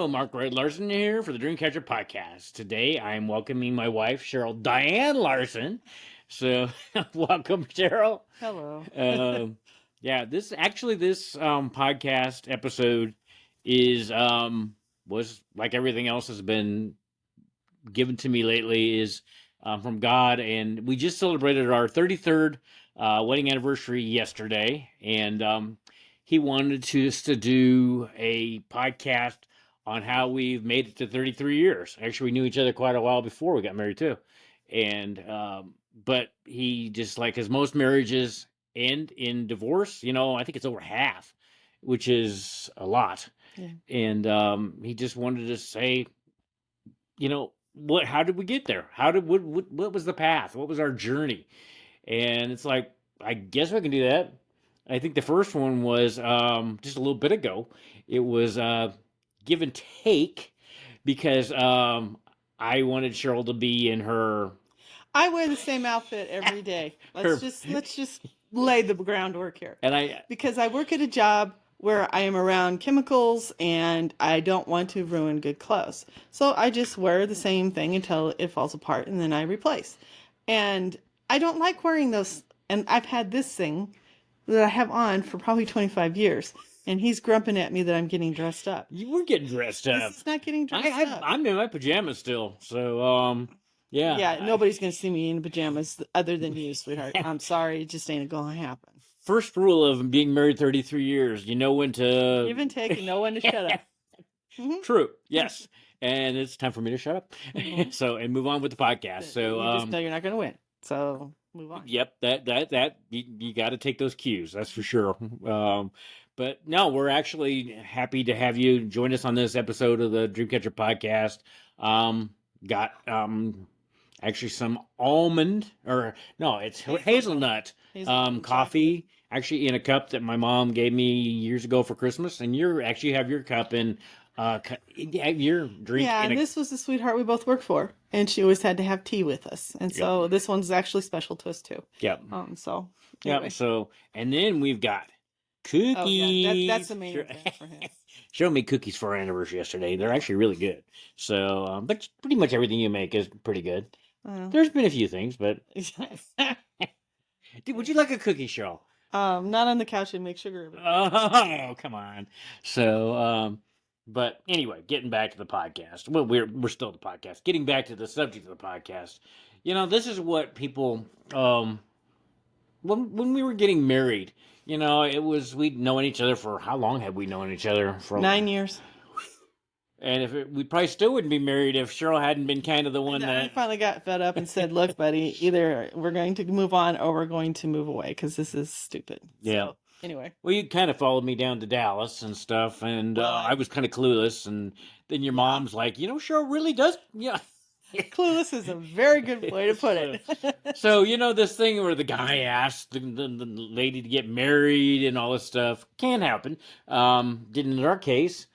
Mark Red Larson here for the Dreamcatcher podcast. Today I'm welcoming my wife, Cheryl Diane Larson. So, welcome, Cheryl. Hello. Yeah, this podcast episode is was like everything else has been given to me lately is from God, and we just celebrated our 33rd wedding anniversary yesterday, and he wanted us to do a podcast on how we've made it to 33 years. Actually, we knew each other quite a while before we got married too, and but he just like as most marriages end in divorce. I think it's over half, which is a lot. Yeah. And he just wanted to say, how did we get there? What was the path? What was our journey? And it's like, I guess we can do that. I think the first one was just a little bit ago. It was give and take because I wanted Cheryl to be in her. I wear the same outfit every day. Let's just lay the groundwork here. Because I work at a job where I am around chemicals and I don't want to ruin good clothes. So I just wear the same thing until it falls apart and then I replace. And I don't like wearing those. And I've had this thing that I have on for probably 25 years. And he's grumping at me that I'm getting dressed up. You were getting dressed up. This is not getting dressed up. I'm in my pajamas still. So, yeah. Yeah, nobody's going to see me in pajamas other than you, sweetheart. I'm sorry. It just ain't going to happen. First rule of being married 33 years, you know when to... Give and take and know when to shut up. Mm-hmm. True, yes. And it's time for me to shut up. Mm-hmm. And move on with the podcast. So you just know you're not going to win. So move on. Yep, that you got to take those cues. That's for sure. But no, we're actually happy to have you join us on this episode of the Dreamcatcher podcast. Got actually some almond it's hazelnut coffee, actually in a cup that my mom gave me years ago for Christmas, and you actually have your cup in your drink. Yeah, and this was the sweetheart we both worked for, and she always had to have tea with us, and so this one's actually special to us too. Yep. So anyway. Yep. So and then we've got cookies. Oh, yeah. That's the main event for him. Cheryl made cookies for our anniversary yesterday. They're actually really good. So, but pretty much everything you make is pretty good. There's been a few things, but would you like a cookie, Cheryl? Not on the couch and make sugar. Oh, come on. So, but anyway, getting back to the podcast. Well, we're still the podcast. Getting back to the subject of the podcast. This is what people when we were getting married, it was we'd known each other for how long had we known each other for? 9 years. And we probably still wouldn't be married if Cheryl hadn't been kind of the one that... I finally got fed up and said, look, buddy, either we're going to move on or we're going to move away because this is stupid. Yeah. So, anyway. Well, you kind of followed me down to Dallas and stuff, and I was kind of clueless, and then your mom's like, Cheryl really does... Yeah. Clueless is a very good way to put it. So, this thing where the guy asked the lady to get married and all this stuff can happen. Didn't in our case...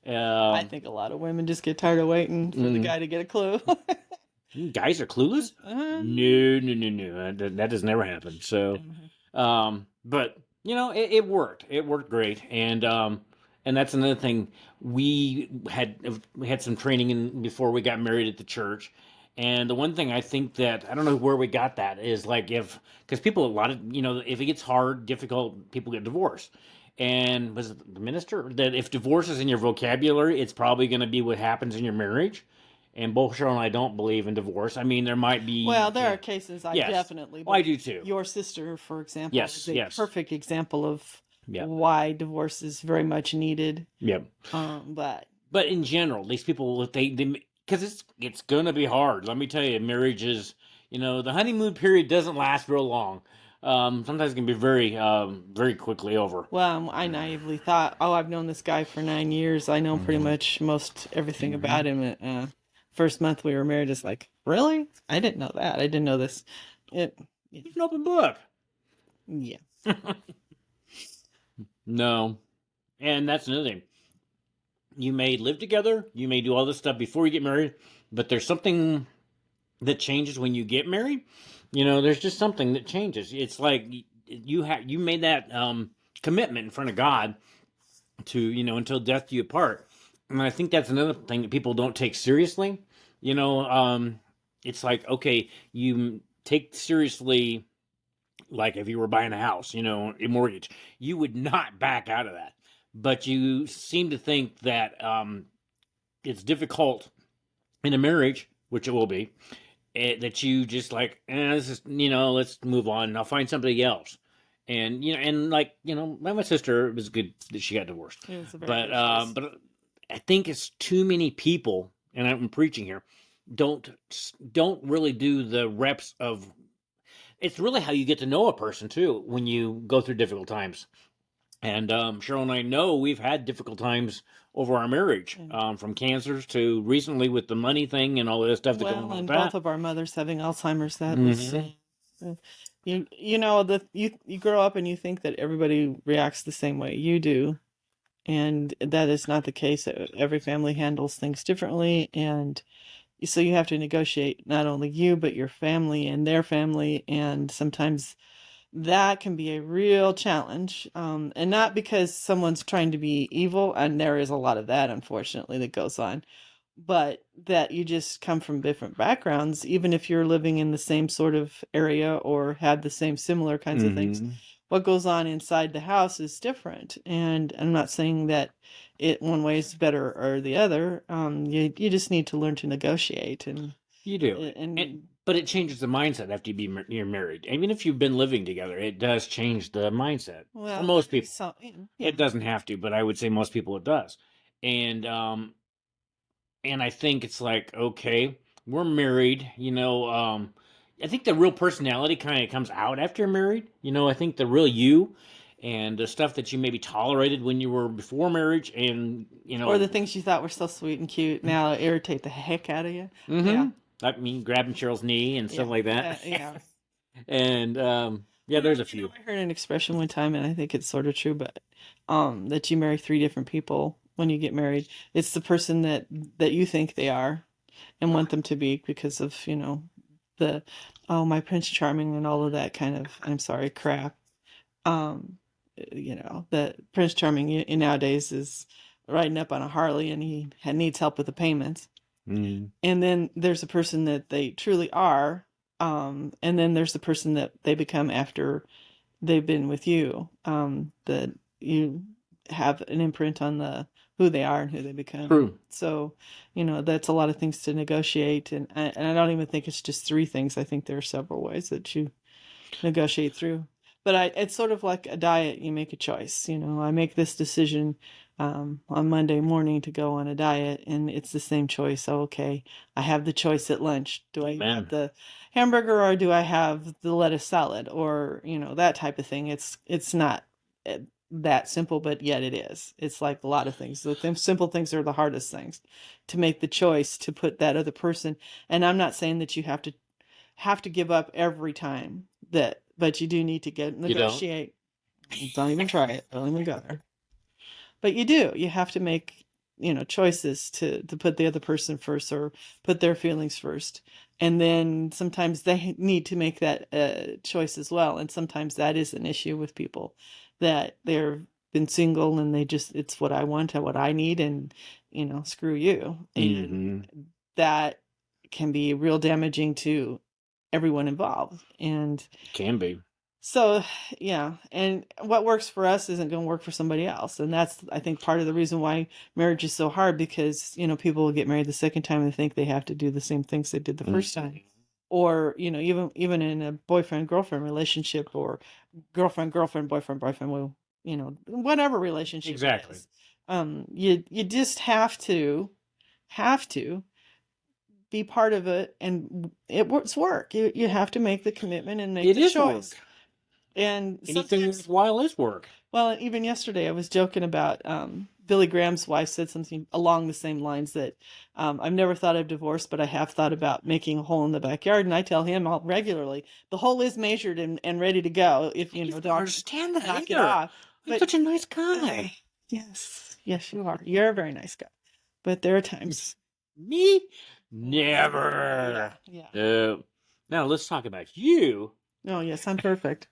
I think a lot of women just get tired of waiting for the guy to get a clue. Guys are clueless? No. That has never happened. So, but it worked. It worked great, and that's another thing. We had some training before we got married at the church, and the one thing I think that I don't know where we got that is like because people if it gets hard, difficult, people get divorced. And was it the minister that if divorce is in your vocabulary, it's probably going to be what happens in your marriage? And both Cheryl and I don't believe in divorce. I mean, there might be... Well, there are cases I definitely... I do too. Your sister, for example, is a perfect example of Yep. why divorce is very much needed. Yep. But in general, these people, they because it's gonna be hard. Let me tell you, marriage is, the honeymoon period doesn't last real long. Sometimes it can be very, very quickly over. Well, I naively thought, I've known this guy for 9 years. I know pretty much most everything about him. First month we were married is like, really? I didn't know that. I didn't know this. It's an open book. Yeah. No. And that's another thing. You may live together. You may do all this stuff before you get married. But there's something that changes when you get married. There's just something that changes. It's like you made that commitment in front of God to, until death do you part. And I think that's another thing that people don't take seriously. You know, it's like, okay, you take seriously, like if you were buying a house, you know, a mortgage, you would not back out of that. But you seem to think that it's difficult in a marriage, which it will be, that you just like, this is, you know, let's move on. I'll find somebody else. And you know, and like you know, my sister, it was good that she got divorced. It was a very But good choice. but I think it's too many people, and I'm preaching here. Don't don't really do the reps of. It's really how you get to know a person too when you go through difficult times. And Cheryl and I know we've had difficult times over our marriage, from cancers to recently with the money thing and all this stuff that's going on with and that. both of our mothers having Alzheimer's. That was you know you grow up and you think that everybody reacts the same way you do, and that is not the case. Every family handles things differently, and so you have to negotiate not only you but your family and their family, and sometimes that can be a real challenge. And not because someone's trying to be evil, and there is a lot of that, unfortunately, that goes on, but that you just come from different backgrounds, even if you're living in the same sort of area or had the same similar kinds of things. What goes on inside the house is different. And I'm not saying that it one way is better or the other. You just need to learn to negotiate. And you do. But it changes the mindset after you're married. Even if you've been living together, it does change the mindset. Well, for most people. So, It doesn't have to, but I would say most people it does. And I think it's like, okay, we're married, you know, I think the real personality kind of comes out after you're married. You know, I think the real you and the stuff that you maybe tolerated when you were before marriage, and you know, or the things you thought were so sweet and cute now irritate the heck out of you. Yeah, I mean, grabbing Cheryl's knee and stuff like that. Yeah. And yeah, there's a few. I heard an expression one time, and I think it's sort of true, but that you marry 3 different people when you get married. It's the person that you think they are and want them to be because of, you know, the my Prince Charming and all of that kind of, I'm sorry, crap. Um, you know, that Prince Charming nowadays is riding up on a Harley and he needs help with the payments. And then there's a person that they truly are, and then there's the person that they become after they've been with you, that you have an imprint on the who they are and who they become. True. So, you know, that's a lot of things to negotiate, and I don't even think it's just 3 things. I think there are several ways that you negotiate through. But it's sort of like a diet. You make a choice. You know, I make this decision on Monday morning to go on a diet, and it's the same choice. So, okay, I have the choice at lunch. Do I have the hamburger or do I have the lettuce salad, or you know, that type of thing? It's not that simple, but yet it is. It's like a lot of things. The simple things are the hardest things to make the choice to put that other person. And I'm not saying that you have to give up every time that, but you do need to negotiate. Don't even try it. Don't even go there. But you have to make, you know, choices to put the other person first or put their feelings first. And then sometimes they need to make that choice as well. And sometimes that is an issue with people, that they've been single and it's what I want and what I need, and, you know, screw you. And that can be real damaging to everyone involved. And can be. So, yeah, and what works for us isn't going to work for somebody else, and that's, I think, part of the reason why marriage is so hard, because, you know, people will get married the second time and think they have to do the same things they did the first time, or, you know, even in a boyfriend girlfriend relationship, or girlfriend boyfriend well, you know, whatever relationship exactly. You just have to be part of it, and it's work. You have to make the commitment and make the choice. Work. And anything worthwhile is work. Well, even yesterday I was joking about Billy Graham's wife said something along the same lines, that I've never thought of divorce, but I have thought about making a hole in the backyard. And I tell him regularly, the hole is measured and ready to go. If you know, don't understand that knock it off. You're such a nice guy. Yes, you are. You're a very nice guy. But there are times. Me? Never. Yeah. Now let's talk about you. Oh, yes, I'm perfect.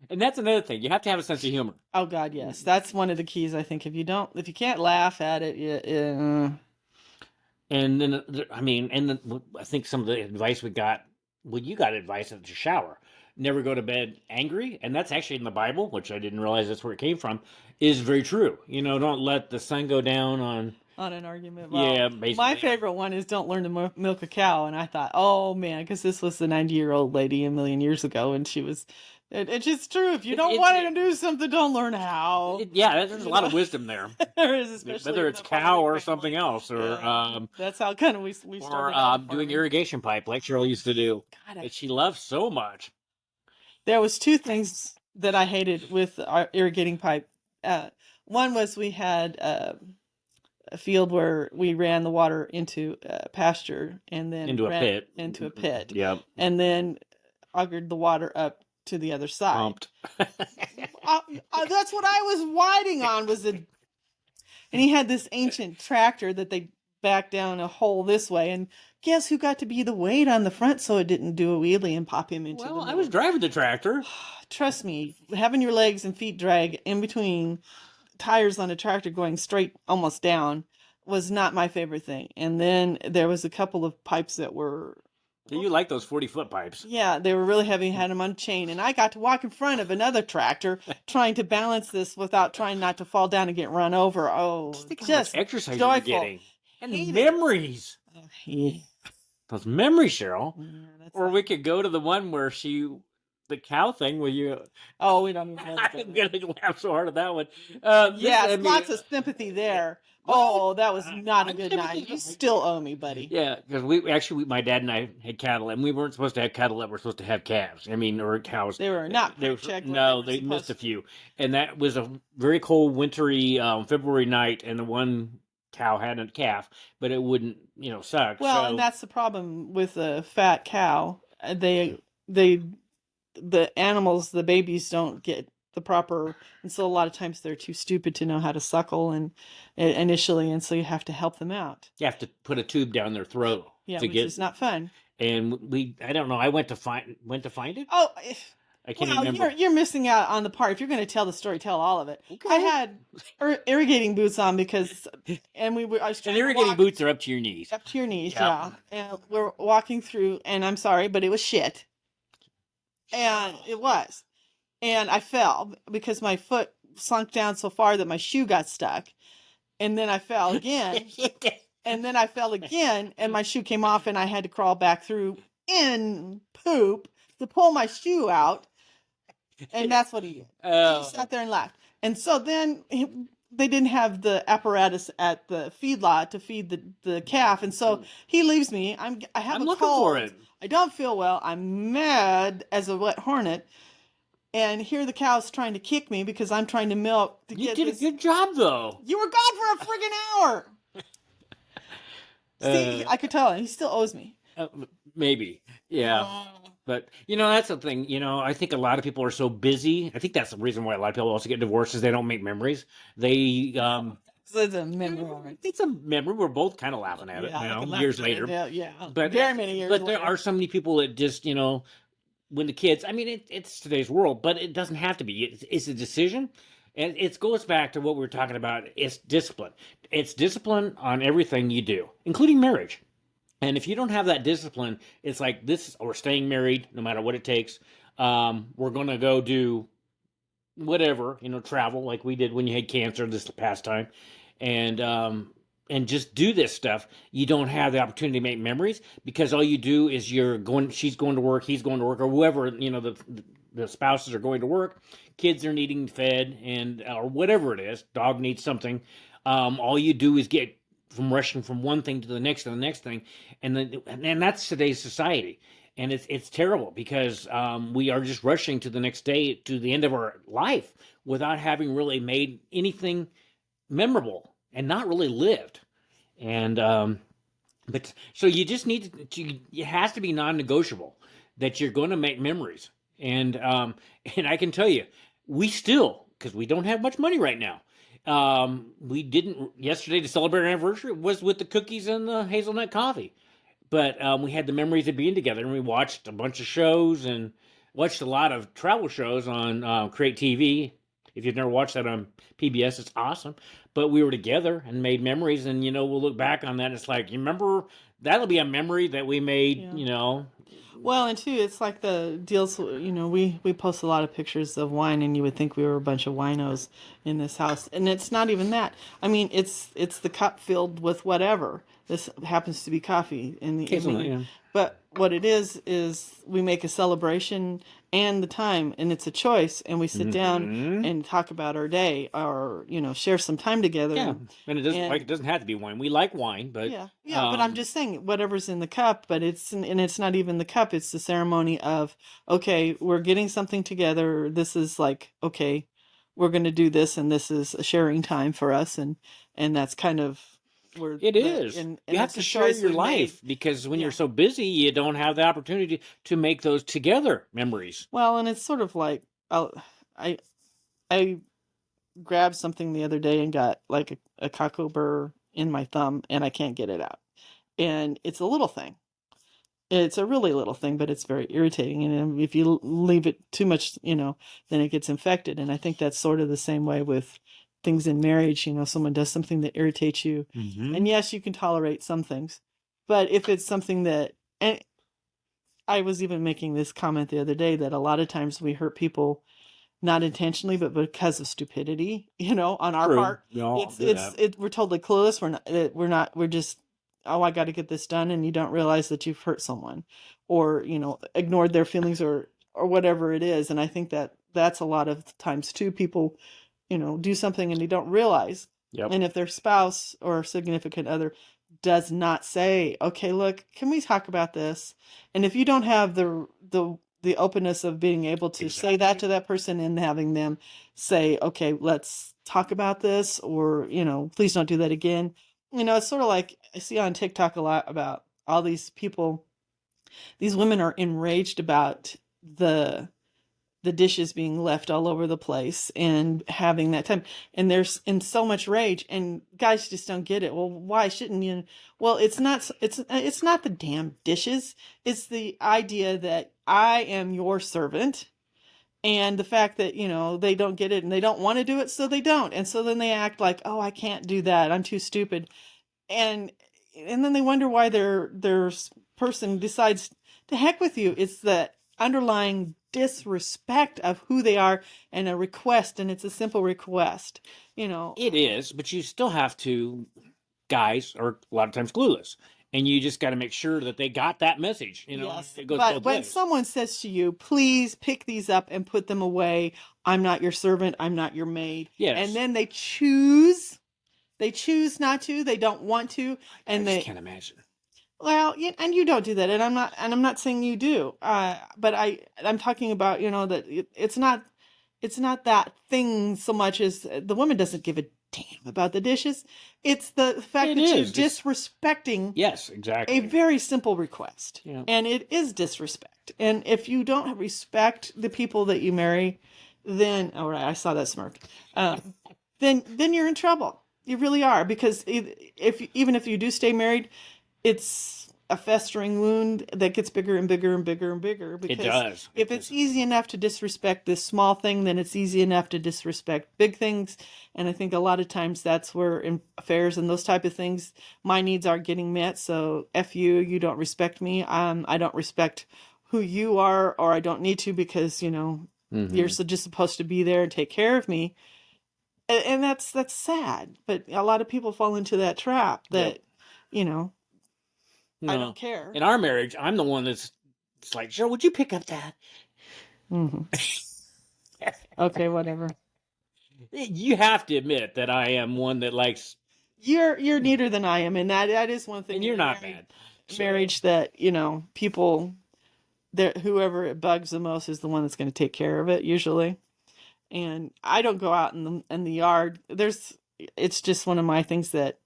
And that's another thing. You have to have a sense of humor. Oh God, yes. That's one of the keys, I think. If you can't laugh at it, And then, I think some of the advice we got, well, you got advice at the shower. Never go to bed angry. And that's actually in the Bible, which I didn't realize that's where it came from, is very true. Don't let the sun go down on an argument. Well, yeah, basically. My favorite one is don't learn to milk a cow. And I thought, oh man, because this was the 90-year-old lady a million years ago. And she was, it's just true. If you don't want to do something, don't learn how. There's a lot of wisdom there. There is, especially whether it's cow or something else, or that's how kind of we started. Or doing irrigation pipe like Cheryl used to do, that she loved so much. There was two things that I hated with our irrigating pipe. One was we had a field where we ran the water into a pasture and then into a pit. Yep. And then augured the water up to the other side. Pumped. That's what I was whiting on and he had this ancient tractor that they backed down a hole this way, and guess who got to be the weight on the front so it didn't do a wheelie and pop him into the middle? I was driving the tractor. Trust me, having your legs and feet drag in between tires on a tractor going straight almost down was not my favorite thing. And then there was a couple of pipes that were... You like those 40-foot pipes. Yeah, they were really heavy, had them on chain. And I got to walk in front of another tractor trying to balance this without trying not to fall down and get run over. Oh, just how much exercise joyful. You're getting. And the memories. Oh, yeah. Those memories, Cheryl. Yeah, or we could go to the one where the cow thing where you... Oh, we don't even have I'm going to laugh so hard at that one. Lots of sympathy there. Oh, that was not a good night. You still owe me, buddy. Yeah, because my dad and I had cattle, and we weren't supposed to have cattle that were supposed to have calves. Or cows. They were not checked. No, they missed a few. And that was a very cold, wintry February night, and the one cow had a calf, but it wouldn't, suck. Well, and that's the problem with a fat cow. The animals, the babies don't get the proper, and so a lot of times they're too stupid to know how to suckle and initially, and so you have to help them out. You have to put a tube down their throat. Yeah, which is not fun. And I don't know. I went to find it. Oh, I can't remember. You're missing out on the part. If you're going to tell the story, tell all of it. Okay. I had irrigating boots on because, and irrigating boots are up to your knees. Up to your knees, yeah. And we're walking through, and I'm sorry, but it was shit. And it was. And I fell because my foot sunk down so far that my shoe got stuck. And then I fell again. And then I fell again, and my shoe came off, and I had to crawl back through in poop to pull my shoe out. And that's what he did. He sat there and laughed. And so then they didn't have the apparatus at the feedlot to feed the calf. And so he leaves me. I'm looking for it. I don't feel well. I'm mad as a wet hornet. And here the cow's trying to kick me because I'm trying to milk. You did a good job, though. You were gone for a friggin' hour. See, I could tell. He still owes me. Maybe. Yeah. But, that's the thing. I think a lot of people are so busy. I think that's the reason why a lot of people also get divorced is they don't make memories. They... It's a memory. It's a memory. We're both kind of laughing at it now, years later. Yeah. But very many years later. But there are so many people that just, when the kids, it's today's world, but it doesn't have to be. It's a decision. And it goes back to what we were talking about. It's discipline. It's discipline on everything you do, including marriage. And if you don't have that discipline, it's like we're staying married no matter what it takes. We're going to go do whatever, travel like we did when you had cancer this past time. And just do this stuff. You don't have the opportunity to make memories because all you do is she's going to work, he's going to work, or whoever, the spouses are going to work, kids are needing fed, and or whatever it is, dog needs something. All you do is get rushing from one thing to the next thing, and that's today's society, and it's terrible because we are just rushing to the next day, to the end of our life, without having really made anything memorable and not really lived. And but so you just need to it has to be non-negotiable that you're going to make memories. And I can tell you, we still, because we don't have much money right now, we didn't yesterday to celebrate our anniversary was with the cookies and the hazelnut coffee, but we had the memories of being together, and we watched a bunch of shows, and watched a lot of travel shows on Create TV. If you've never watched that on PBS, it's awesome. But we were together and made memories, and we'll look back on that. And it's like, you remember, that'll be a memory that we made. Yeah. Well, and too, it's like the deals. We post a lot of pictures of wine, and you would think we were a bunch of winos in this house, and it's not even that. I mean, it's the cup filled with whatever. This happens to be coffee in the evening. Yeah. But what it is we make a celebration and the time, and it's a choice, and we sit down and talk about our day, or share some time together. Yeah, and it doesn't have to be wine. We like wine, but but I'm just saying whatever's in the cup. But it's not even the cup. It's the ceremony of, okay, we're getting something together. This is like, okay, we're going to do this, and this is a sharing time for us, and that's kind of. It is. And you have to share your life because when you're so busy, you don't have the opportunity to make those together memories. Well, and it's sort of like I grabbed something the other day and got like a cocoa burr in my thumb, and I can't get it out. And it's a little thing. It's a really little thing, but it's very irritating. And if you leave it too much, then it gets infected. And I think that's sort of the same way with things in marriage. Someone does something that irritates you, and yes, you can tolerate some things, but if it's something that, and I was even making this comment the other day, that a lot of times we hurt people not intentionally, but because of stupidity, on our part. We're totally clueless. We're just, oh, I got to get this done, and you don't realize that you've hurt someone, or ignored their feelings, or whatever it is. And I think that's a lot of times too. People do something and they don't realize. Yep. And if their spouse or significant other does not say, okay, look, can we talk about this? And if you don't have the openness of being able to say that to that person, and having them say, okay, let's talk about this, or, please don't do that again. It's sort of like I see on TikTok a lot about all these people. These women are enraged about the dishes being left all over the place and having that time, and there's in so much rage, and guys just don't get it. Well, why shouldn't you? Well, it's not the damn dishes. It's the idea that I am your servant, and the fact that they don't get it, and they don't want to do it, so they don't, and so then they act like, oh, I can't do that, I'm too stupid, and then they wonder why their person decides to heck with you. It's that underlying disrespect of who they are, and a request, and it's a simple request. It is, but you still have to. Guys are a lot of times clueless, and you just got to make sure that they got that message. Yes. It goes but both when ways. Someone says to you, please pick these up and put them away, I'm not your servant, I'm not your maid. Yes. And then they choose not to, they don't want to, and I just can't imagine. Well, and you don't do that, and I'm not saying you do. But I'm talking about, that it's not that thing so much as the woman doesn't give a damn about the dishes. It's the fact that you're disrespecting. Yes, exactly. A very simple request, yeah. And it is disrespect. And if you don't respect the people that you marry, then I saw that smirk. Then you're in trouble. You really are, because even if you do stay married, it's a festering wound that gets bigger and bigger and bigger and bigger. Because it does. If it's easy enough to disrespect this small thing, then it's easy enough to disrespect big things. And I think a lot of times that's where in affairs and those type of things, my needs aren't getting met. So F you, you don't respect me. I don't respect who you are, or I don't need to, because, you're just supposed to be there and take care of me. And that's sad. But a lot of people fall into that trap that, No. I don't care. In our marriage, I'm the one it's like, Cheryl, would you pick up that? Mm-hmm. Okay, whatever. You have to admit that I am one that likes. You're neater than I am, and that is one thing. And you're not bad. Marriage that people, whoever it bugs the most is the one that's going to take care of it usually. And I don't go out in the yard. It's just one of my things that.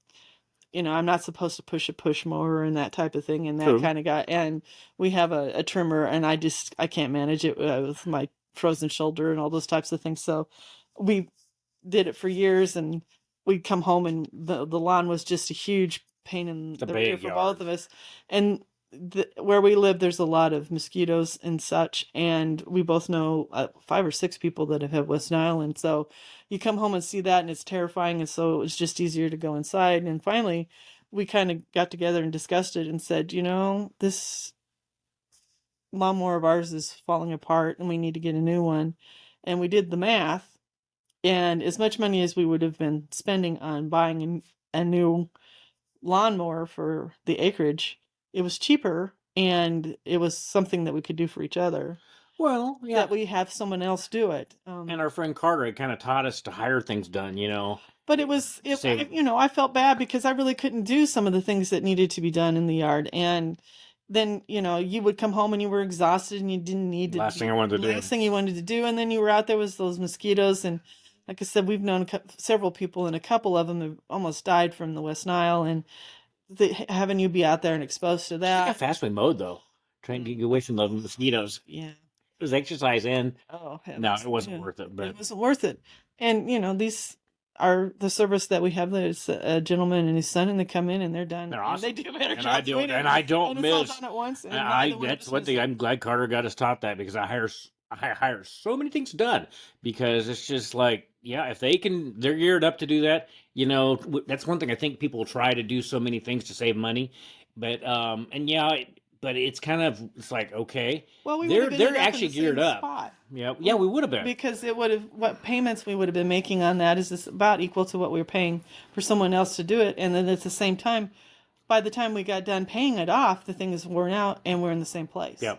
I'm not supposed to push a push mower and that type of thing, and that kind of guy. And we have a trimmer, and I can't manage it with my frozen shoulder and all those types of things. So we did it for years, and we'd come home, and the lawn was just a huge pain in the rear for both of us. And where we live, there's a lot of mosquitoes and such, and we both know 5 or 6 people that have had West Nile, and so you come home and see that, and it's terrifying, and so it's just easier to go inside. And finally, we kind of got together and discussed it and said, this lawnmower of ours is falling apart, and we need to get a new one. And we did the math, and as much money as we would have been spending on buying a new lawnmower for the acreage, it was cheaper, and it was something that we could do for each other. Well, yeah. That we have someone else do it. And our friend Carter kind of taught us to hire things done, But I felt bad because I really couldn't do some of the things that needed to be done in the yard. And then, you would come home and you were exhausted and you didn't need to. Last thing you wanted to do. And then you were out there with those mosquitoes. And like I said, we've known several people, and a couple of them have almost died from the West Nile. And having you be out there and exposed to that. Look how fast we mowed, though. Trying to get away from the mosquitoes. Yeah. It was exercise and no, it wasn't worth it. But it wasn't worth it. And these are the service that we have. There's a gentleman and his son, and they come in and they're done. They're awesome. And they do a better and job. I don't miss. It's all done at once. That's one thing. I'm glad Carter got us taught that, because I hire so many things done, because it's just like, if they're geared up to do that. That's one thing. I think people try to do so many things to save money, but but it's kind of, it's like, okay, well, they're actually geared up. Spot. Yeah, we would have been, because it would have, what payments we would have been making on that is about equal to what we were paying for someone else to do it, and then at the same time, by the time we got done paying it off, the thing is worn out, and we're in the same place. Yeah.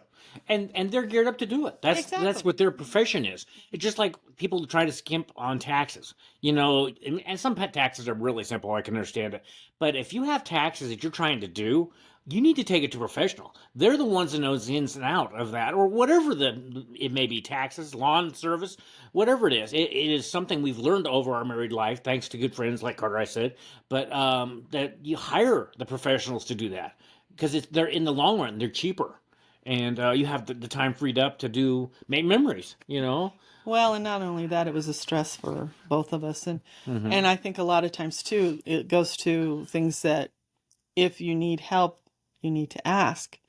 And they're geared up to do it. That's what their profession is. It's just like people try to skimp on taxes, and some pet taxes are really simple. I can understand it. But if you have taxes that you're trying to do, you need to take it to a professional. They're the ones that knows the ins and out of that, or whatever it may be, taxes, lawn service, whatever it is. It is something we've learned over our married life, thanks to good friends like Carter, I said. But that you hire the professionals to do that, because they're, in the long run, they're cheaper. And you have the time freed up to make memories, Well, and not only that, it was a stress for both of us. And and I think a lot of times, too, it goes to things that if you need help, you need to ask.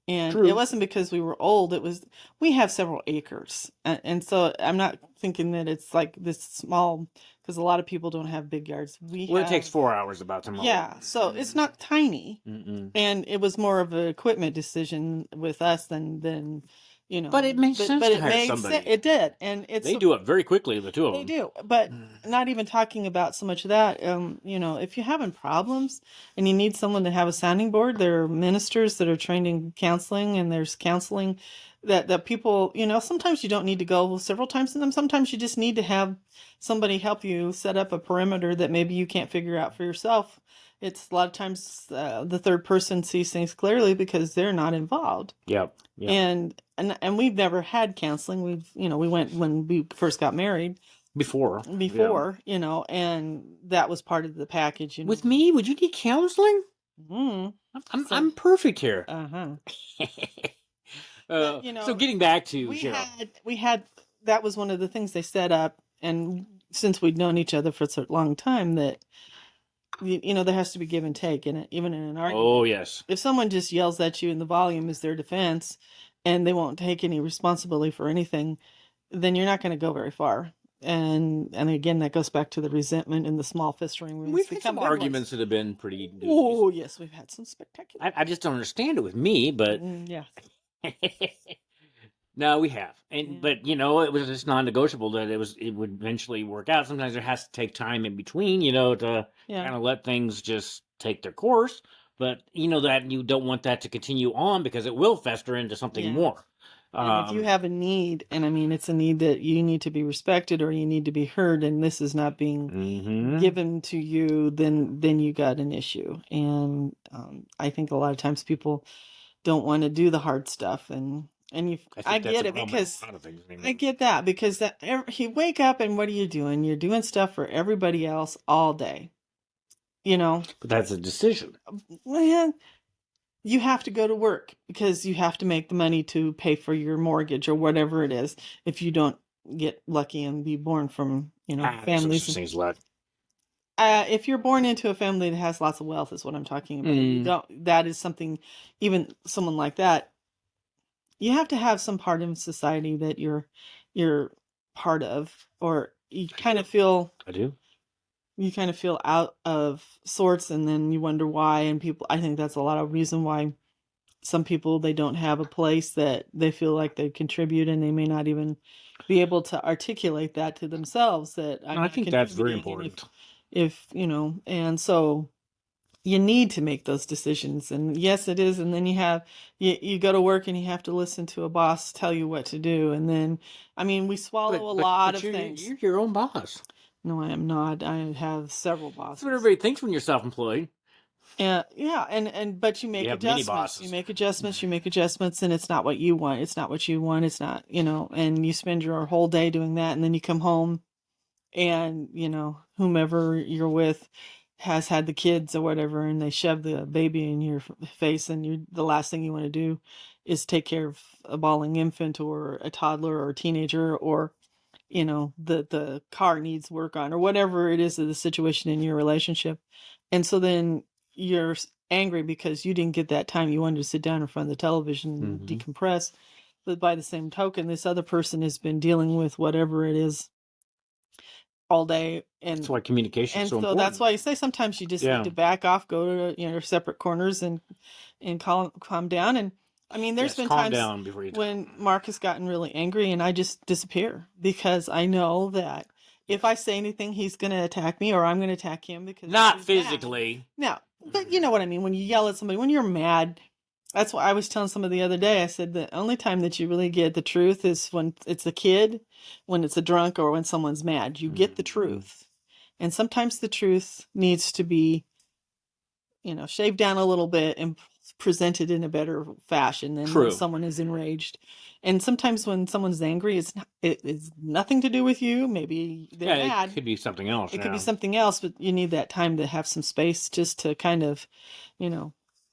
And True. It wasn't because we were old. It was, we have several acres. And so I'm not thinking that it's like this small, because a lot of people don't have big yards. It takes 4 hours about to mow. Yeah, so it's not tiny. Mm-mm. And it was more of an equipment decision with us than But it makes sense to hire somebody. It did. And they do it very quickly, the two of them. They do. But not even talking about so much of that. If you're having problems and you need someone to have a sounding board, there are ministers that are trained in counseling, and there's counseling that people, sometimes you don't need to go several times to them. Sometimes you just need to have somebody help you set up a perimeter that maybe you can't figure out for yourself. It's a lot of times the third person sees things clearly because they're not involved. Yep. And we've never had counseling. We went when we first got married. Before, and that was part of the package. With me, would you need counseling? I'm perfect here. So getting back to Cheryl. We had that was one of the things they set up, and since we'd known each other for such a long time, that there has to be give and take in it, even in an argument. Oh, yes. If someone just yells at you and the volume is their defense, and they won't take any responsibility for anything, then you're not going to go very far. And again, that goes back to the resentment and the small fistering wounds. We've had some arguments that have been pretty doozies. Oh, yes, we've had some spectacular. I just don't understand it with me, but... yeah. No, we have. But, it was just non-negotiable that it would eventually work out. Sometimes there has to take time in between, to kind of let things just take their course. But, that you don't want that to continue on, because it will fester into something more. And if you have a need, and I mean, it's a need that you need to be respected or you need to be heard, and this is not being given to you, then you got an issue. And I think a lot of times people don't want to do the hard stuff, and I get it, because I get that, because you wake up and what are you doing? You're doing stuff for everybody else all day, But that's a decision. Well, you have to go to work because you have to make the money to pay for your mortgage or whatever it is. If you don't get lucky and be born from, families. Things luck. If you're born into a family that has lots of wealth, is what I'm talking about. You don't. That is something. Even someone like that, you have to have some part of society that you're part of, or you kind of feel. I do. You kind of feel out of sorts, and then you wonder why. And people, I think that's a lot of reason why some people, they don't have a place that they feel like they contribute, and they may not even be able to articulate that to themselves, that I think that's very important. If and so you need to make those decisions. And yes, it is. And then you go to work and you have to listen to a boss tell you what to do. And then, I mean, we swallow a lot of things. You're your own boss. No, I am not. I have several bosses. That's what everybody thinks when you're self-employed. Yeah, but you make adjustments. You make adjustments, and it's not what you want. It's not what you want. It's not, and you spend your whole day doing that, and then you come home, and whomever you're with has had the kids or whatever, and they shove the baby in your face, and the last thing you want to do is take care of a bawling infant or a toddler or a teenager, or the car needs work on, or whatever it is, of the situation in your relationship. And so then you're angry because you didn't get that time. You wanted to sit down in front of the television and decompress. But by the same token, this other person has been dealing with whatever it is all day. And that's why communication is so important. That's why you say sometimes you just need to back off, go to separate corners, and calm down. And I mean, there's been times when Mark has gotten really angry, and I just disappear, because I know that if I say anything, he's going to attack me, or I'm going to attack him, because not physically. No, but you know what I mean. When you yell at somebody, when you're mad, that's what I was telling somebody the other day. I said the only time that you really get the truth is when it's a kid, when it's a drunk, or when someone's mad. You get the truth. And sometimes the truth needs to be, shaved down a little bit and presented in a better fashion than when someone is enraged. And sometimes when someone's angry, it's nothing to do with you. Maybe they're mad. It could be something else. It could be something else, but you need that time to have some space just to kind of,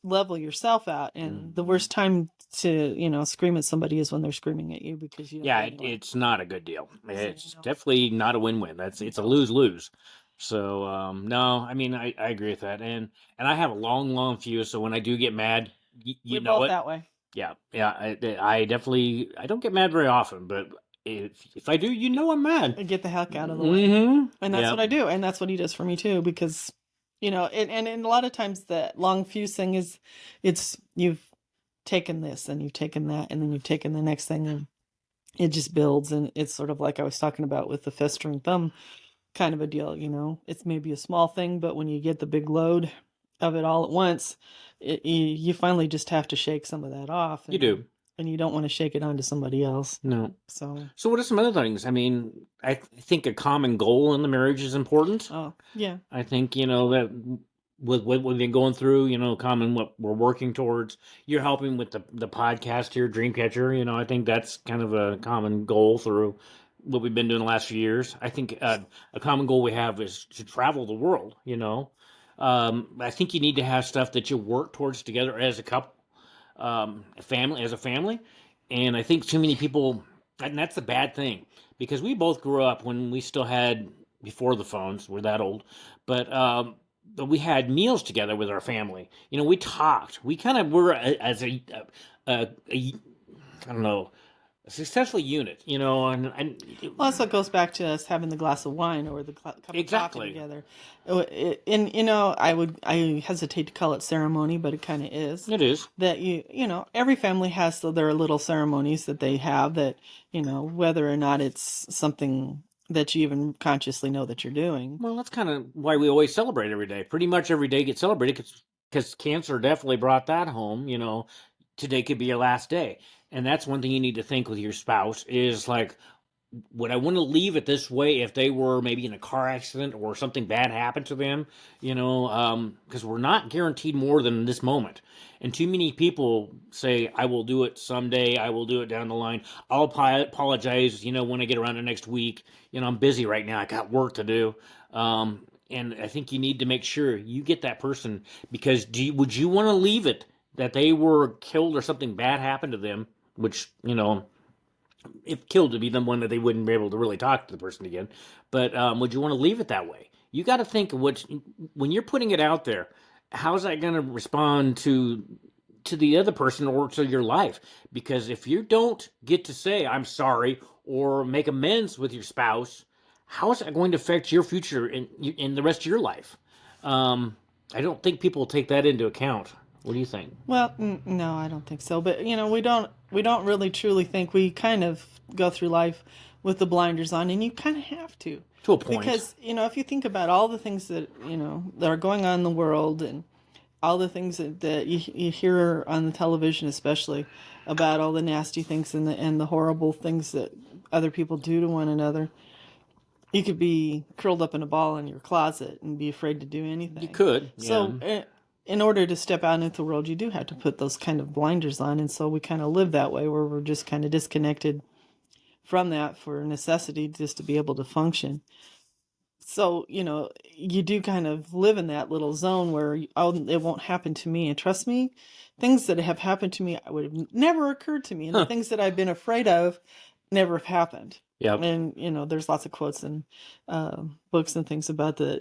level yourself out. And the worst time to, scream at somebody is when they're screaming at you, because you. It's not a good deal. It's definitely not a win-win. It's a lose-lose. So no, I mean, I agree with that, and I have a long fuse. So when I do get mad, We're know both it that way. Yeah. I definitely, I don't get mad very often, but if I do, I'm mad. I get the heck out of the way, and that's what I do, and that's what he does for me too, because and a lot of times the long fuse thing is, it's you've taken this and you've taken that, and then you've taken the next thing, and it just builds, and it's sort of like I was talking about with the festering thumb kind of a deal. It's maybe a small thing, but when you get the big load of it all at once, you finally just have to shake some of that off. You do. And you don't want to shake it onto somebody else. No. So what are some other things? I mean, I think a common goal in the marriage is important. Oh, yeah. I think, that with what we've been going through, common what we're working towards. You're helping with the podcast here, Dreamcatcher. I think that's kind of a common goal through what we've been doing the last few years. I think a common goal we have is to travel the world. I think you need to have stuff that you work towards together as a couple, as a family. And I think too many people, and that's the bad thing, because we both grew up when we still had, before the phones, we're that old, but we had meals together with our family. We talked. We kind of were as a I don't know, a successful unit, and well, that's what goes back to us having the glass of wine or the cup of coffee together. And I hesitate to call it ceremony, but it kind of is. It is that every family has their little ceremonies that they have, that whether or not it's something that you even consciously know that you're doing. Well, that's kind of why we always celebrate every day. Pretty much every day gets celebrated, because cancer definitely brought that home. Today could be your last day. And that's one thing you need to think with your spouse is, like, would I want to leave it this way if they were maybe in a car accident or something bad happened to them? Because we're not guaranteed more than this moment. And too many people say, I will do it someday. I will do it down the line. I'll apologize, when I get around to next week. I'm busy right now. I got work to do. And I think you need to make sure you get that person, because would you want to leave it that they were killed or something bad happened to them, which, if killed to be the one that they wouldn't be able to really talk to the person again. But would you want to leave it that way? you got to think of when you're putting it out there, how's that going to respond to the other person or to your life? Because if you don't get to say I'm sorry or make amends with your spouse, how is that going to affect your future in the rest of your life? I don't think people take that into account. What do you think? Well, no, I don't think so. But we don't really truly think. We kind of go through life with the blinders on, and you kind of have to a point. Because if you think about all the things that that are going on in the world, and all the things that you hear on the television, especially about all the nasty things and the horrible things that other people do to one another. You could be curled up in a ball in your closet and be afraid to do anything. You could, yeah. So, in order to step out into the world, you do have to put those kind of blinders on. And so we kind of live that way, where we're just kind of disconnected from that for necessity, just to be able to function. So, you do kind of live in that little zone where, it won't happen to me. And trust me, things that have happened to me would have never occurred to me. And the things that I've been afraid of never have happened. Yeah. And, there's lots of quotes and books and things about a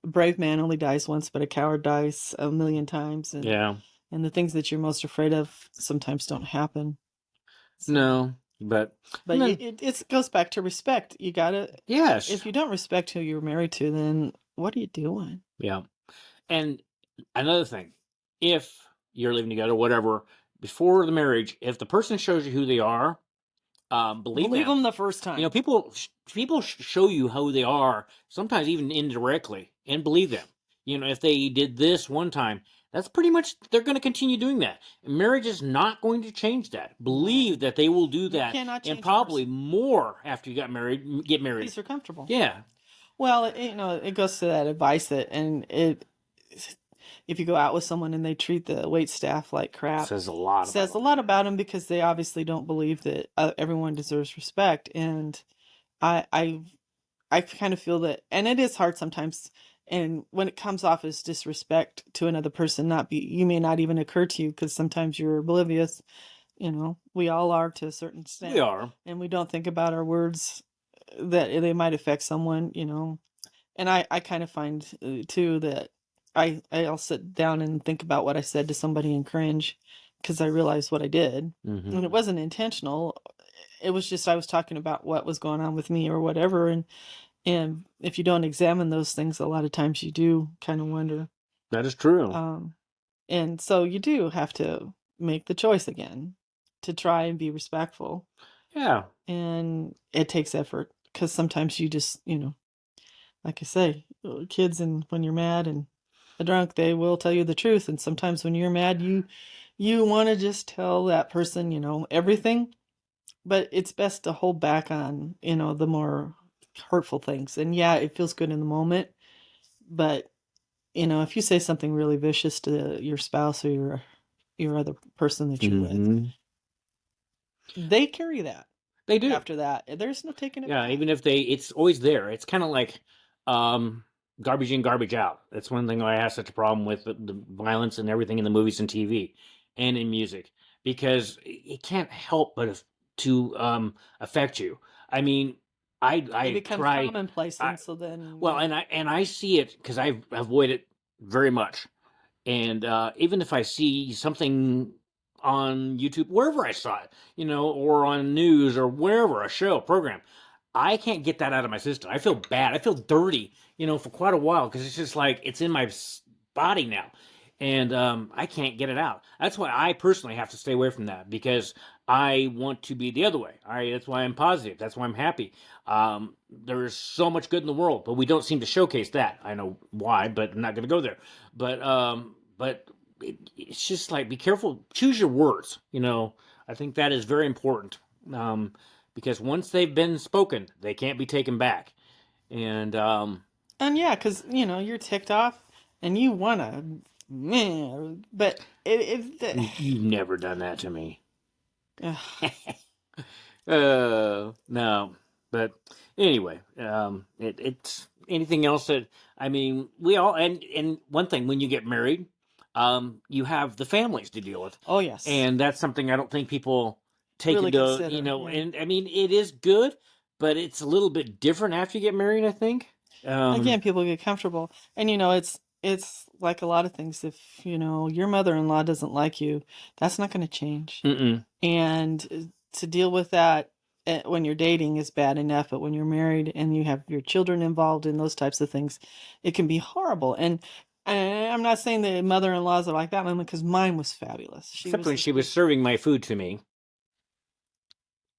brave man only dies once, but a coward dies a million times. And, yeah. And the things that you're most afraid of sometimes don't happen. So, no, but it goes back to respect. You gotta. Yes. If you don't respect who you're married to, then what are you doing? Yeah. And another thing, if you're living together, whatever, before the marriage, if the person shows you who they are, believe them the first time. People show you who they are, sometimes even indirectly, and believe them. If they did this one time, that's pretty much, they're going to continue doing that. Marriage is not going to change that. Believe that they will do that, and probably more after you get married. Because they're comfortable. Yeah. Well, it goes to that advice if you go out with someone and they treat the wait staff like crap, says a lot about them, because they obviously don't believe that everyone deserves respect. And I kind of feel that, and it is hard sometimes. And when it comes off as disrespect to another person, you may not even occur to you, because sometimes you're oblivious. We all are to a certain extent. We are. And we don't think about our words, that they might affect someone, And I kind of find, too, that I'll sit down and think about what I said to somebody and cringe, because I realized what I did. Mm-hmm. And it wasn't intentional. It was just, I was talking about what was going on with me or whatever. And if you don't examine those things, a lot of times you do kind of wonder. That is true. And so you do have to make the choice again to try and be respectful. Yeah. And it takes effort, because sometimes you just, like I say, kids, and when you're mad and drunk, they will tell you the truth. And sometimes when you're mad, you want to just tell that person, everything. But it's best to hold back on, the more hurtful things. And yeah, it feels good in the moment, but if you say something really vicious to your spouse or your other person that you're with, they carry that. They do. After that, there's no taking it back. Even if it's always there. It's kind of like garbage in, garbage out. That's one thing I have such a problem with, the violence and everything in the movies and TV and in music, because it can't help but to affect you. I mean, it becomes commonplace, and so then. Well, and I see it because I avoid it very much, and even if I see something on YouTube, wherever I saw it, or on news or wherever, a show, program, I can't get that out of my system. I feel bad. I feel dirty, for quite a while, because it's just like it's in my body now, and I can't get it out. That's why I personally have to stay away from that, because I want to be the other way. That's why I'm positive. That's why I'm happy. There's so much good in the world, but we don't seem to showcase that. I know why, but I'm not going to go there. But it's just like, be careful. Choose your words. I think that is very important, because once they've been spoken, they can't be taken back. And yeah, because you're ticked off and you want to, but you've never done that to me. No, but anyway, it's anything else that, we all, and one thing, when you get married, you have the families to deal with. Oh yes. And that's something I don't think people take really into, consider, and it is good, but it's a little bit different after you get married, I think. Again, people get comfortable, and it's like a lot of things. If your mother-in-law doesn't like you, that's not going to change. Mm-mm. And to deal with that when you're dating is bad enough, but when you're married and you have your children involved in those types of things, it can be horrible. And I'm not saying that mother-in-laws are like that, because mine was fabulous. Except when she was serving my food to me.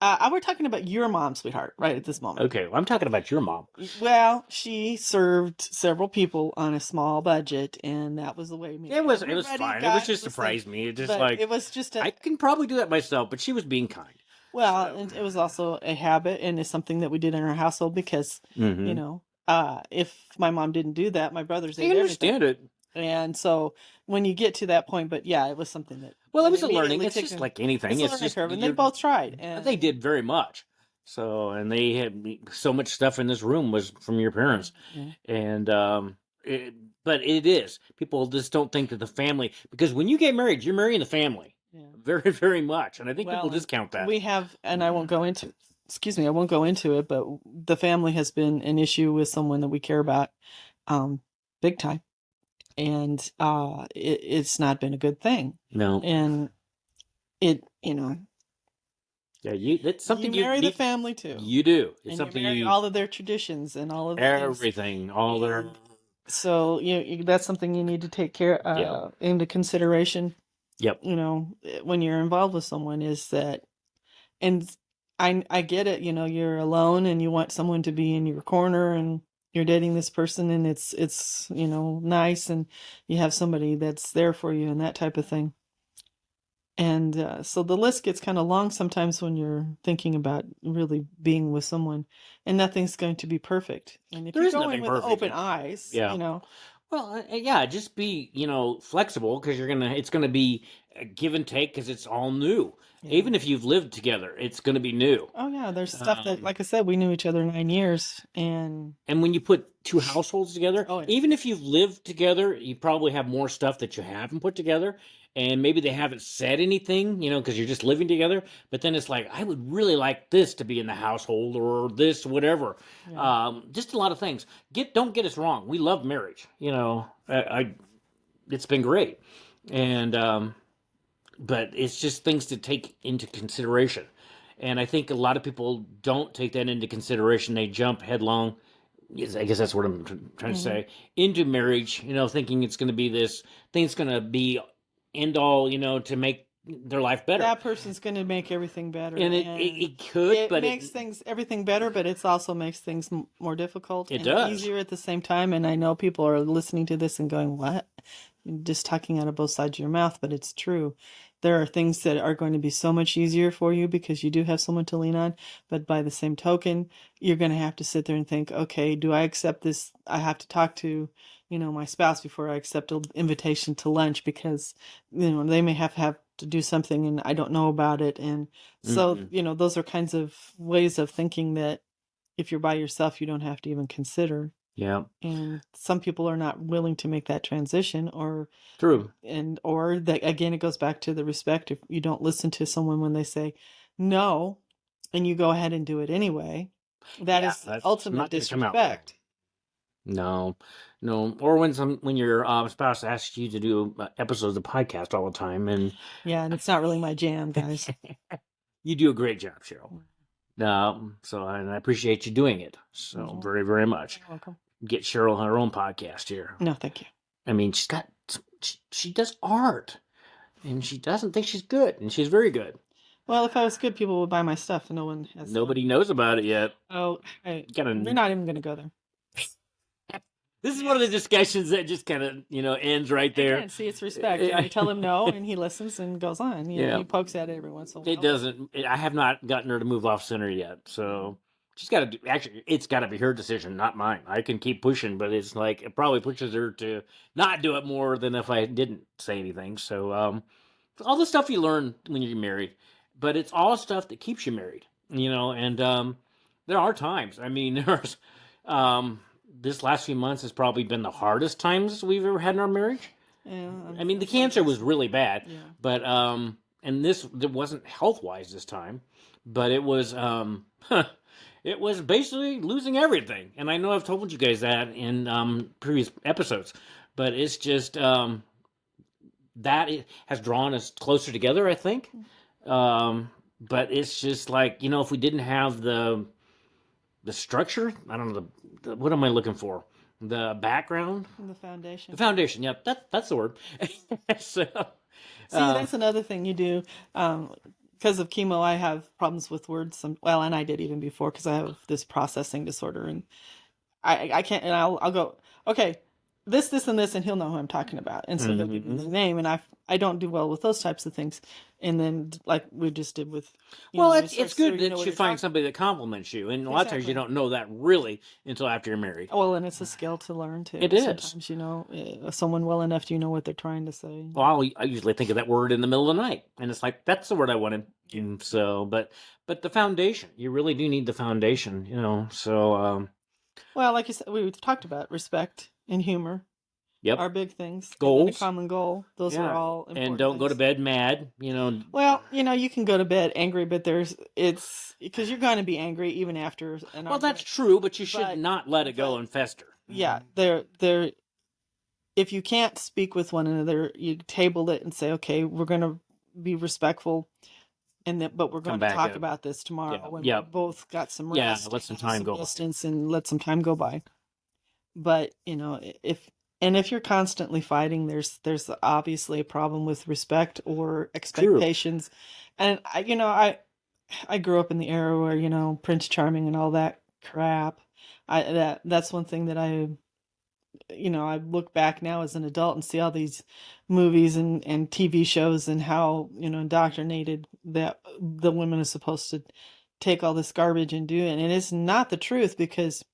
We're talking about your mom, sweetheart, right at this moment. Okay, well, I'm talking about your mom. Well, she served several people on a small budget, and that was the way. It was fine. It was just surprised me. It just like it was just I can probably do that myself, but she was being kind. Well, and it was also a habit, and it's something that we did in our household because if my mom didn't do that, my brothers ate everything. I understand it. And so when you get to that point, but yeah, it was something that. Well, it was a learning. It's just like anything. It's just curve, and they both tried. And they did very much. So, and they had so much stuff in this room was from your parents, and but it is people just don't think that the family, because when you get married, you're marrying the family, very, very much, and I think people discount that. We have, and I won't go into. Excuse me, I won't go into it, but the family has been an issue with someone that we care about, big time. And it's not been a good thing. No. And it. Yeah, that's something you marry the family too. You do. It's and something you marry all of their traditions and all of everything, all their. So that's something you need to take care into consideration. Yep. When you're involved with someone, is that, and I get it. You're alone and you want someone to be in your corner, and you're dating this person, and it's nice, and you have somebody that's there for you and that type of thing. And so the list gets kind of long sometimes when you're thinking about really being with someone, and nothing's going to be perfect. And if you're going with open eyes, Well, just be, flexible, because it's going to be a give and take, because it's all new. Yeah. Even if you've lived together, it's going to be new. Oh yeah, there's stuff that, like I said, we knew each other 9 years, and when you put two households together, even if you've lived together, you probably have more stuff that you haven't put together, and maybe they haven't said anything, because you're just living together. But then it's like, I would really like this to be in the household, or this, whatever. Yeah. Just a lot of things. Don't get us wrong. We love marriage. It's been great, and but it's just things to take into consideration. And I think a lot of people don't take that into consideration. They jump headlong, I guess that's what I'm trying to say, into marriage, thinking it's going to be this thing that's going to be end all, to make their life better. That person's going to make everything better. And it could, but it makes everything better, but it also makes things more difficult. It does. Easier at the same time. And I know people are listening to this and going, what? You're just talking out of both sides of your mouth, but it's true. There are things that are going to be so much easier for you because you do have someone to lean on. But by the same token, you're going to have to sit there and think, okay, do I accept this? I have to talk to, my spouse before I accept an invitation to lunch, because, they may have to do something and I don't know about it. And so, those are kinds of ways of thinking that if you're by yourself, you don't have to even consider. Yeah. And some people are not willing to make that transition, or true. Or that, again, it goes back to the respect. If you don't listen to someone when they say no, and you go ahead and do it anyway, that's ultimate disrespect. No. Or when your spouse asks you to do episodes of the podcast all the time, and it's not really my jam, guys. You do a great job, Cheryl. So and I appreciate you doing it so very, very much. You're welcome. Get Cheryl her own podcast here. No, thank you. I mean, she does art, and she doesn't think she's good, and she's very good. Well, if I was good, people would buy my stuff. Nobody knows about it yet. Oh, we're not even going to go there. This is one of the discussions that just kind of, ends right there. Again, see, it's respect. I tell him no, and he listens and goes on. He pokes at it every once in a while. It doesn't. I have not gotten her to move off center yet, so she's got to. Actually, it's got to be her decision, not mine. I can keep pushing, but it's like it probably pushes her to not do it more than if I didn't say anything. So, all the stuff you learn when you're married, but it's all stuff that keeps you married, And there are times. I mean, there's. This last few months has probably been the hardest times we've ever had in our marriage. Yeah, I mean, the cancer was really bad, but and it wasn't health-wise this time, but it was it was basically losing everything. And I know I've told you guys that in previous episodes, but it's just that it has drawn us closer together, I think. But it's just like, if we didn't have the structure, I don't know, what am I looking for? The background? The foundation. The foundation, yep, that's the word. So, see, that's another thing you do. Because of chemo, I have problems with words. And I did even before because I have this processing disorder, and I can't. And I'll go, okay, this, and this, and he'll know who I'm talking about, and so he'll give me the name, and I don't do well with those types of things. And then, like we just did with, it's good that you find somebody that compliments you, and a lot of times you don't know that really until after you're married. Well, and it's a skill to learn too. It is. Sometimes someone well enough, do you know what they're trying to say? Well, I usually think of that word in the middle of the night, and it's like that's the word I wanted. And so, but the foundation, you really do need the foundation, So, well, like you said, we've talked about respect and humor. Yep. Our big things. Goals. A common goal. Those are all important. And don't go to bed mad, Well, you can go to bed angry, but it's because you're going to be angry even after an argument. Well, that's true, but you should not let it go and fester. Yeah, they're if you can't speak with one another, you table it and say, okay, we're going to be respectful, but we're going to talk about this tomorrow when we both got some rest. Yeah, let some time go distance and let some time go by. But if you're constantly fighting, there's obviously a problem with respect or expectations. True. And I grew up in the era where Prince Charming and all that crap. That's one thing that I look back now as an adult and see all these movies and TV shows and how indoctrinated that the women are supposed to take all this garbage and do it, and it's not the truth because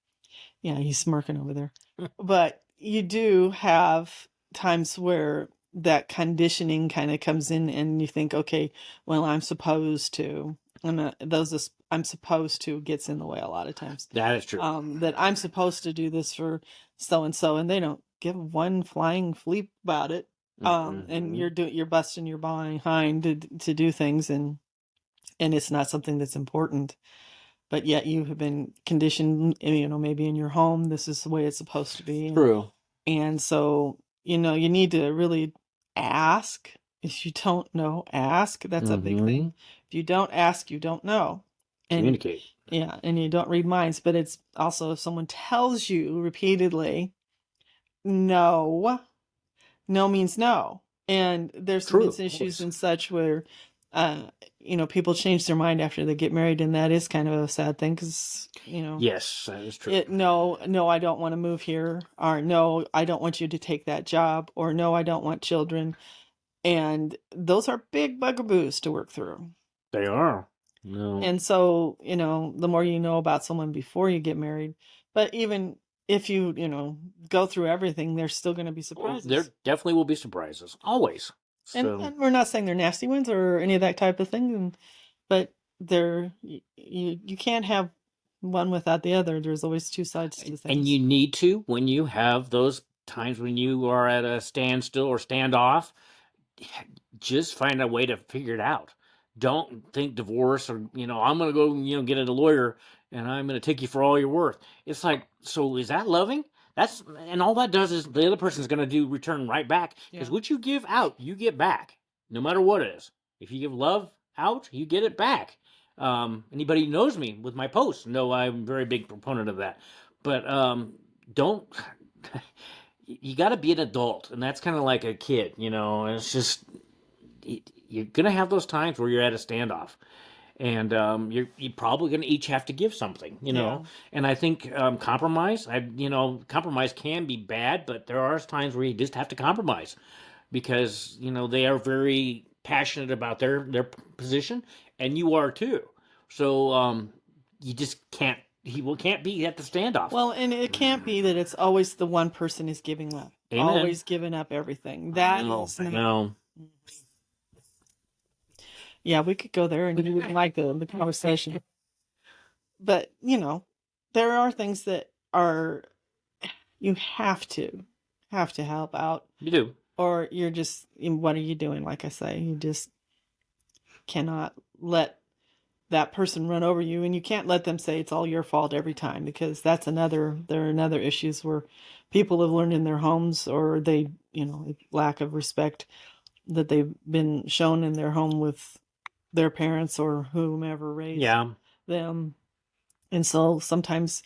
he's smirking over there. But you do have times where that conditioning kind of comes in and you think, okay, well, I'm supposed to, and I'm supposed to gets in the way a lot of times. That is true. That I'm supposed to do this for so-and-so, and they don't give one flying fleep about it. And you're busting your behind to do things, and it's not something that's important. But yet you have been conditioned, maybe in your home, this is the way it's supposed to be. True. And so, you need to really ask. If you don't know, ask. That's a big thing. If you don't ask, you don't know. And, communicate. Yeah, and you don't read minds. But it's also if someone tells you repeatedly, no means no. And there's some issues and such where people change their mind after they get married, and that is kind of a sad thing because yes, that is true. No, I don't want to move here, or no, I don't want you to take that job, or no, I don't want children, and those are big bugaboos to work through. They are. No. And so the more you know about someone before you get married, but even if you go through everything, there's still going to be surprises. There definitely will be surprises, always. So. And we're not saying they're nasty ones or any of that type of thing, but you can't have one without the other. There's always two sides to things. And you need to, when you have those times when you are at a standstill or standoff, just find a way to figure it out. Don't think divorce or, I'm going to go, get a lawyer and I'm going to take you for all you're worth. It's like, so is that loving? And all that does is the other person's going to return right back. Because what you give out, you get back, no matter what it is. If you give love out, you get it back. Anybody who knows me with my posts know I'm a very big proponent of that. But don't, you got to be an adult. And that's kind of like a kid, it's just, you're going to have those times where you're at a standoff. And you're probably going to each have to give something, And I think compromise, compromise can be bad, but there are times where you just have to compromise because, they are very passionate about their position, and you are too. So you just can't be at the standoff. Well, and it can't be that it's always the one person is giving up. Amen. Always giving up everything. That is not... No. Yeah, we could go there and you wouldn't like the conversation. But, there are things that you have to help out. You do. Or you're just, what are you doing? Like I say, you just cannot let that person run over you, and you can't let them say it's all your fault every time, because there are another issues where people have learned in their homes, or they, lack of respect that they've been shown in their home with their parents or whomever raised them. And so sometimes,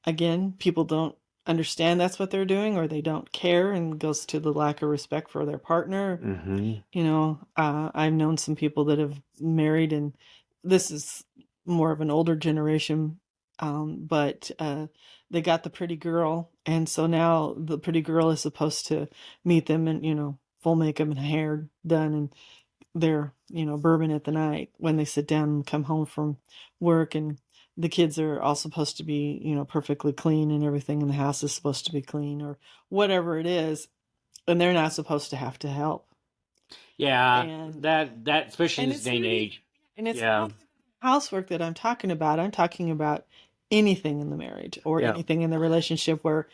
again, people don't understand that's what they're doing, or they don't care, and it goes to the lack of respect for their partner. I've known some people that have married, and this is more of an older generation, but they got the pretty girl, and so now the pretty girl is supposed to meet them in full makeup and hair done, and they're bourbon at the night when they sit down and come home from work, and the kids are all supposed to be perfectly clean, and everything in the house is supposed to be clean, or whatever it is, and they're not supposed to have to help. And that especially in this day and age. And it's not housework that I'm talking about. I'm talking about anything in the marriage or anything in the relationship where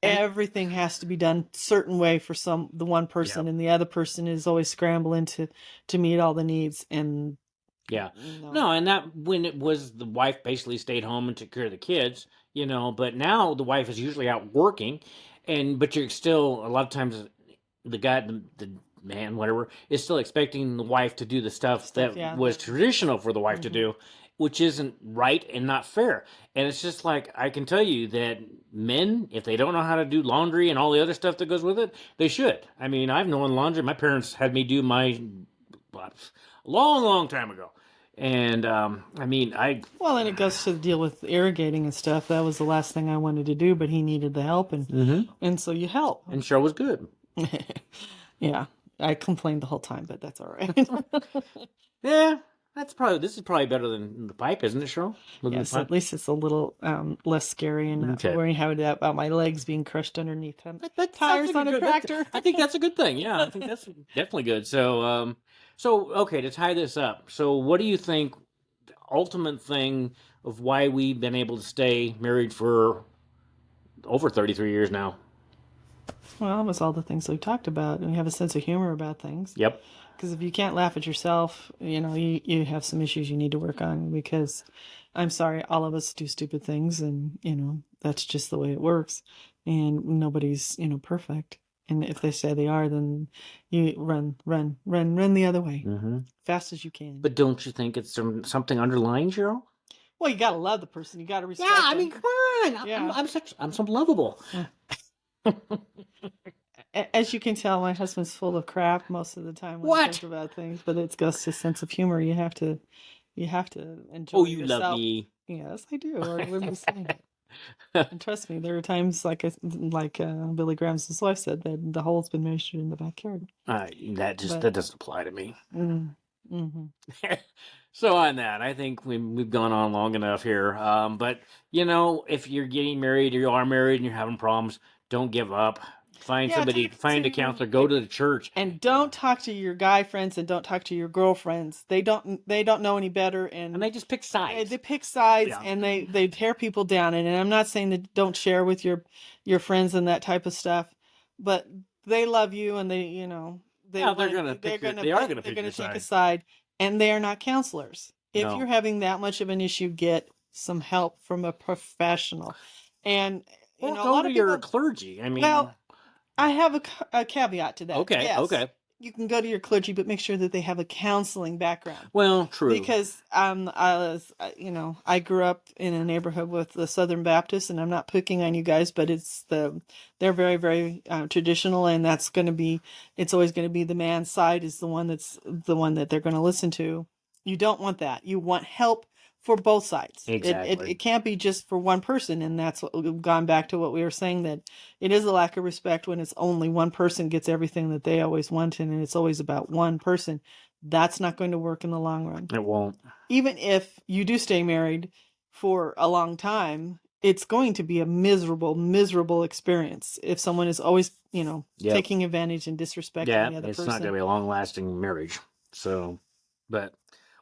everything has to be done a certain way for the one person, and the other person is always scrambling to meet all the needs. And and that when it was the wife basically stayed home and took care of the kids, but now the wife is usually out working, but you're still a lot of times the guy, the man, whatever, is still expecting the wife to do the stuff that was traditional for the wife to do, which isn't right and not fair. And it's just like, I can tell you that men, if they don't know how to do laundry and all the other stuff that goes with it, they should. I mean, I've known laundry. My parents had me do my long time ago. And and it goes to the deal with irrigating and stuff. That was the last thing I wanted to do, but he needed the help, and so you help. And Cheryl was good. Yeah, I complained the whole time, but that's all right. Yeah, this is probably better than the pipe, isn't it, Cheryl? Yes, at least it's a little less scary, and not worrying about my legs being crushed underneath tires on a tractor. I think that's a good thing. Yeah, I think that's definitely good. So, okay, to tie this up, so what do you think the ultimate thing of why we've been able to stay married for over 33 years now? Well, it was all the things we talked about, and we have a sense of humor about things. Yep. Because if you can't laugh at yourself, you have some issues you need to work on, because I'm sorry, all of us do stupid things, and, that's just the way it works, and nobody's, perfect. And if they say they are, then you run the other way, fast as you can. But don't you think it's something underlying, Cheryl? Well, you gotta love the person. You gotta respect them. I mean, come on. Yeah. I'm so lovable. As you can tell, my husband's full of crap most of the time when I think about things, but it goes to sense of humor. You have to enjoy. Oh, you yourself. Love me. Yes, I do. Or I wouldn't be saying it. And trust me, there are times like Billy Graham's wife said that the hole's been measured in the backyard. That doesn't apply to me. So on that, I think we've gone on long enough here. But if you're getting married or you are married and you're having problems, don't give up. Find somebody, find a counselor, go to the church. And don't talk to your guy friends, and don't talk to your girlfriends. They don't know any better, and they just pick sides. They pick sides, and they tear people down. And I'm not saying that don't share with your friends and that type of stuff, but they love you, and they're gonna take a side, and they are not counselors. If you're having that much of an issue, get some help from a professional. And go to a lot of your clergy. I mean, I have a caveat to that. Okay, yes, okay. You can go to your clergy, but make sure that they have a counseling background. Well, true. Because I grew up in a neighborhood with the Southern Baptists, and I'm not picking on you guys, but they're very, very traditional, and it's always going to be the man's side is the one that they're going to listen to. You don't want that. You want help for both sides. Exactly. It can't be just for one person, and that's what we've gone back to what we were saying, that it is a lack of respect when it's only one person gets everything that they always wanted, and it's always about one person. That's not going to work in the long run. It won't. Even if you do stay married for a long time, it's going to be a miserable experience if someone is always, taking advantage and disrespecting the other person. It's not going to be a long-lasting marriage. So, but...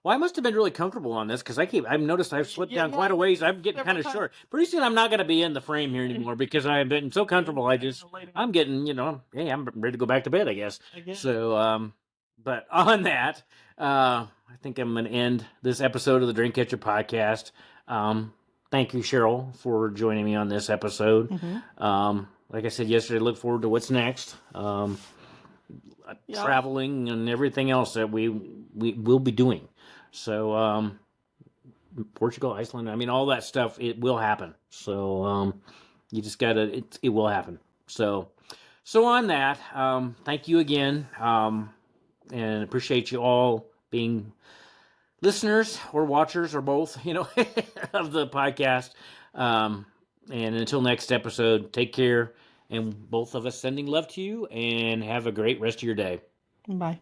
Well, I must have been really comfortable on this because I've noticed I've slipped down quite a ways. I'm getting kind of short. Pretty soon I'm not going to be in the frame here anymore because I've been so comfortable. I'm getting, hey, I'm ready to go back to bed, I guess. So, But on that, I think I'm going to end this episode of the Dreamcatcher podcast. Thank you, Cheryl, for joining me on this episode. Like I said yesterday, look forward to what's next. Traveling and everything else that we will be doing. So Portugal, Iceland, I mean, all that stuff, it will happen. So you just gotta, it will happen. So on that, thank you again, and appreciate you all being listeners or watchers or both, of the podcast. And until next episode, take care, and both of us sending love to you, and have a great rest of your day. Bye.